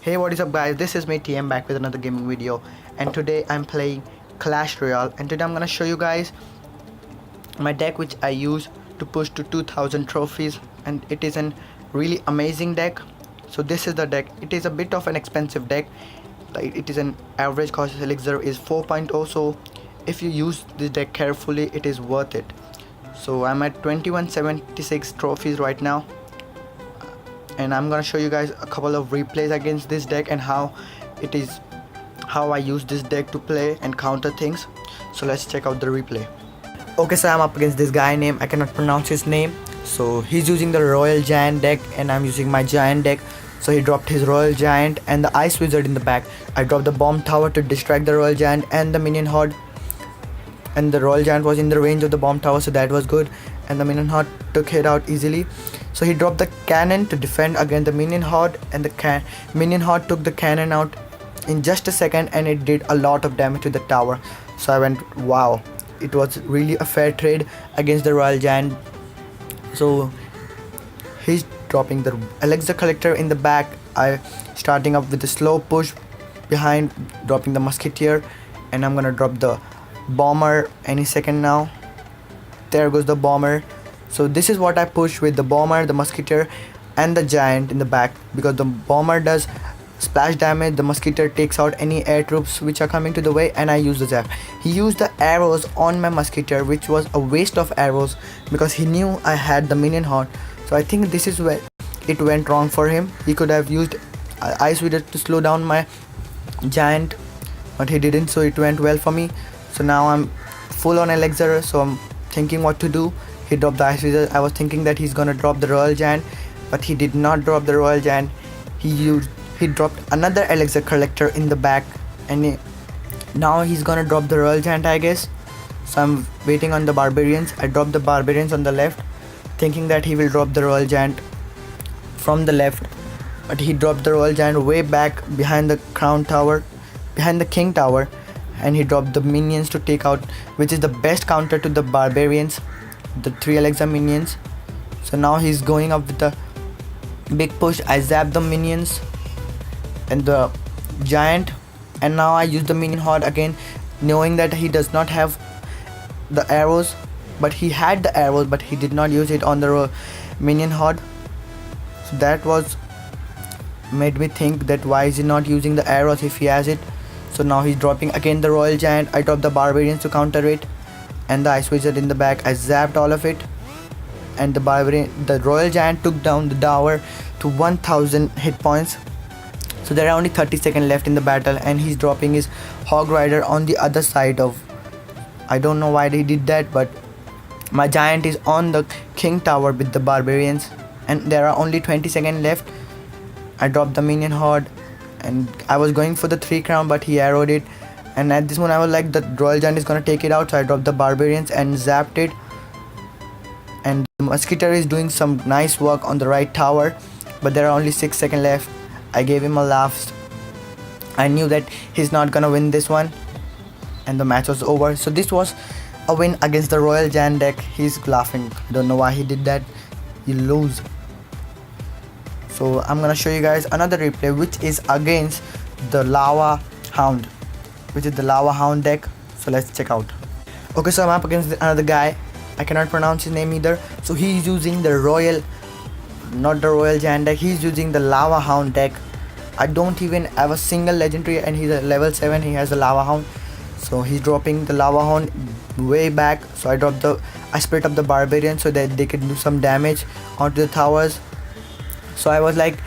Hey, what is up guys, this is me TM back with another gaming video, and today I'm playing Clash Royale, and today I'm gonna show you guys my deck which I use to push to 2000 trophies, and it is an really amazing deck. So this is the deck. It is a bit of an expensive deck, like it is an average cost elixir is 4.0, so if you use this deck carefully it is worth it. So I'm at 2176 trophies right now, and I'm gonna show you guys a couple of replays against this deck and how I use this deck to play and counter things. So let's check out the replay. Okay, so I'm up against this guy name, I cannot pronounce his name. So he's using the Royal Giant deck and I'm using my Giant deck. So he dropped his Royal Giant and the Ice Wizard in the back. I dropped the Bomb Tower to distract the Royal Giant and the Minion Horde, and the Royal Giant was in the range of the Bomb Tower, so that was good, and the Minion Horde took it out easily. So he dropped the cannon to defend against the Minion Horde, and the Minion Horde took the cannon out in just a second, and it did a lot of damage to the tower. So I went, wow, it was really a fair trade against the Royal Giant. So he's dropping the Elixir Collector in the back. I starting up with the slow push behind, dropping the Musketeer, and I'm gonna drop the Bomber any second now. There goes the Bomber. So this is what I push with the Bomber, the Musketeer, and the Giant in the back, because the Bomber does splash damage, the Musketeer takes out any air troops which are coming to the way, and I use the Zap. He used the arrows on my Musketeer, which was a waste of arrows because he knew I had the Minion Horde. So I think this is where it went wrong for him. He could have used Ice Wizard to slow down my Giant, but he didn't, so it went well for me. So now I'm full on Elixir, so I'm thinking what to do. He dropped the Ice Wizard. I was thinking that he's gonna drop the Royal Giant, but he did not drop the Royal Giant. He dropped another Elixir Collector in the back, and now he's gonna drop the Royal Giant, I guess. So I'm waiting on the Barbarians. I dropped the Barbarians on the left, thinking that he will drop the Royal Giant from the left, but he dropped the Royal Giant way back behind the Crown Tower, behind the King Tower, and he dropped the minions to take out, which is the best counter to the Barbarians, the 3 Elixir minions. So now he's going up with the big push. I zap the minions and the Giant, and now I use the Minion Horde again, knowing that he does not have the arrows, but he had the arrows, but he did not use it on the Minion Horde. So that was made me think that why is he not using the arrows if he has it. So now he's dropping again the Royal Giant. I dropped the Barbarians to counter it, and the Ice Wizard in the back. I zapped all of it, and the Royal Giant took down the tower to 1000 hit points. So there are only 30 seconds left in the battle, and he's dropping his Hog Rider on the other side of, I don't know why he did that, but my Giant is on the King Tower with the Barbarians, and there are only 20 seconds left. I dropped the Minion Horde, and I was going for the 3 crown, but he arrowed it, and at this moment I was like, the Royal Giant is gonna take it out. So I dropped the Barbarians and zapped it, and the Musketeer is doing some nice work on the right tower, but there are only 6 seconds left. I gave him a laugh. I knew that he's not gonna win this one, and the match was over. So this was a win against the Royal Giant deck. He's laughing, I don't know why he did that. You lose. So I'm gonna show you guys another replay, which is against the Lava Hound, which is the Lava Hound deck. So let's check out. Okay, so I'm up against another guy, I cannot pronounce his name either. So he's using the not the Royal Giant deck, he's using the Lava Hound deck. I don't even have a single legendary, and he's at level 7, he has the Lava Hound. So he's dropping the Lava Hound way back. So I split up the Barbarian so that they could do some damage onto the towers. So I was like,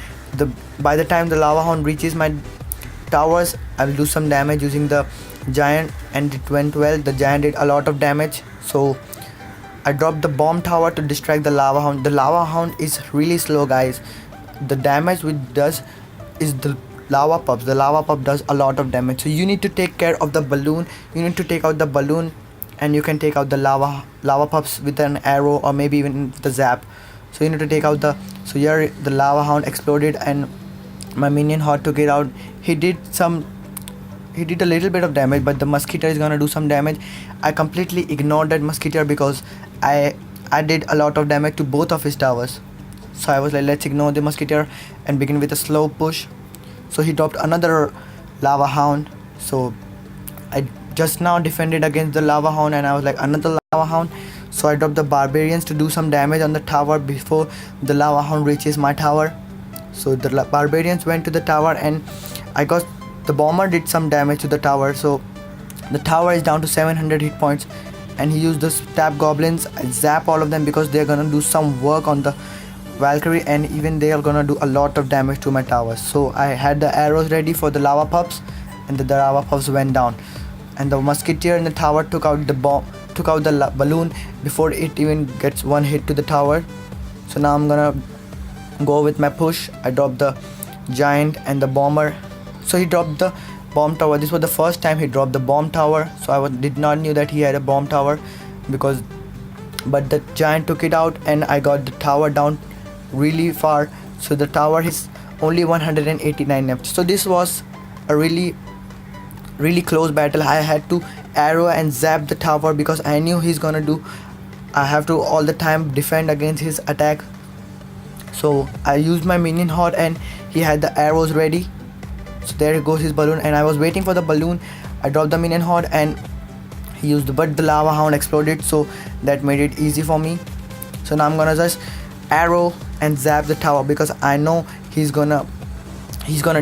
by the time the Lava Hound reaches my towers, I will do some damage using the Giant, and it went well. The Giant did a lot of damage. So I dropped the Bomb Tower to distract the Lava Hound. The Lava Hound is really slow, guys. The damage which does is the Lava Pups. The Lava Pup does a lot of damage. So you need to take care of the balloon. You need to take out the balloon, and you can take out the Lava Pups with an arrow or maybe even the zap. So you need to take out so here the Lava Hound exploded, and my Minion Horde took it out. He did a little bit of damage, but the Musketeer is gonna do some damage. I completely ignored that Musketeer because I did a lot of damage to both of his towers. So I was like, let's ignore the Musketeer and begin with a slow push. So he dropped another lava hound. So I just now defended against the lava hound, and I was like, another lava hound. So I dropped the barbarians to do some damage on the tower before the lava hound reaches my tower. So the barbarians went to the tower, and I got the bomber did some damage to the tower. So the tower is down to 700 hit points, and he used the stab goblins. I zap all of them because they're gonna do some work on the Valkyrie, and even they are gonna do a lot of damage to my tower. So I had the arrows ready for the lava pups, and the lava pups went down, and the musketeer in the tower took out the balloon before it even gets one hit to the tower. So now I'm gonna go with my push. I dropped the giant and the bomber. So he dropped the bomb tower. This was the first time he dropped the bomb tower, so I did not knew that he had a bomb tower, but the giant took it out, and I got the tower down really far. So the tower is only 189 left. So this was a really close battle. I had to arrow and zap the tower because I knew I have to all the time defend against his attack. So I used my minion horde, and he had the arrows ready. So there goes his balloon, and I was waiting for the balloon. I dropped the minion horde, and he used but the lava hound exploded, so that made it easy for me. So now I'm gonna just arrow and zap the tower because I know he's gonna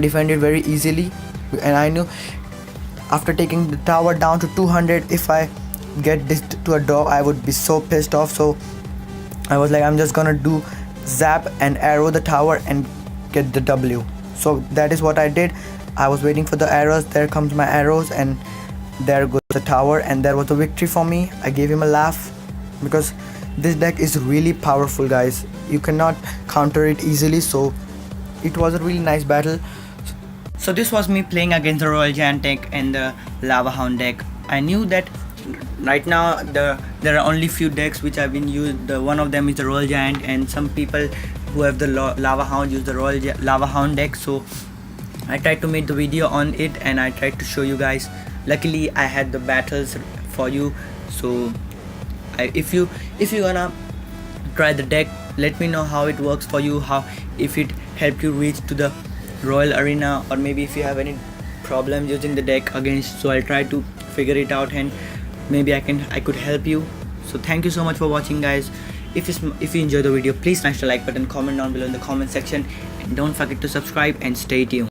defend it very easily, and I knew after taking the tower down to 200, if I get this to a draw, I would be so pissed off. So I was like, I'm just gonna do zap and arrow the tower and get the W. So that is what I did. I was waiting for the arrows. There comes my arrows, and there goes the tower, and there was a victory for me. I gave him a laugh because this deck is really powerful, guys. You cannot counter it easily. So it was a really nice battle. So this was me playing against the Royal Giant deck and the Lava Hound deck. I knew that right now there are only few decks which have been used. One of them is the Royal Giant, and some people who have the Lava Hound use the Lava Hound deck. So I tried to make the video on it, and I tried to show you guys. Luckily I had the battles for you. So if you gonna try the deck, let me know how it works for you, if it helped you reach to the Royal Arena, or maybe if you have any problems using the deck against. So I'll try to figure it out, and maybe I could help you. So thank you so much for watching, guys. If you enjoyed the video, please smash the like button, comment down below in the comment section, and don't forget to subscribe and stay tuned.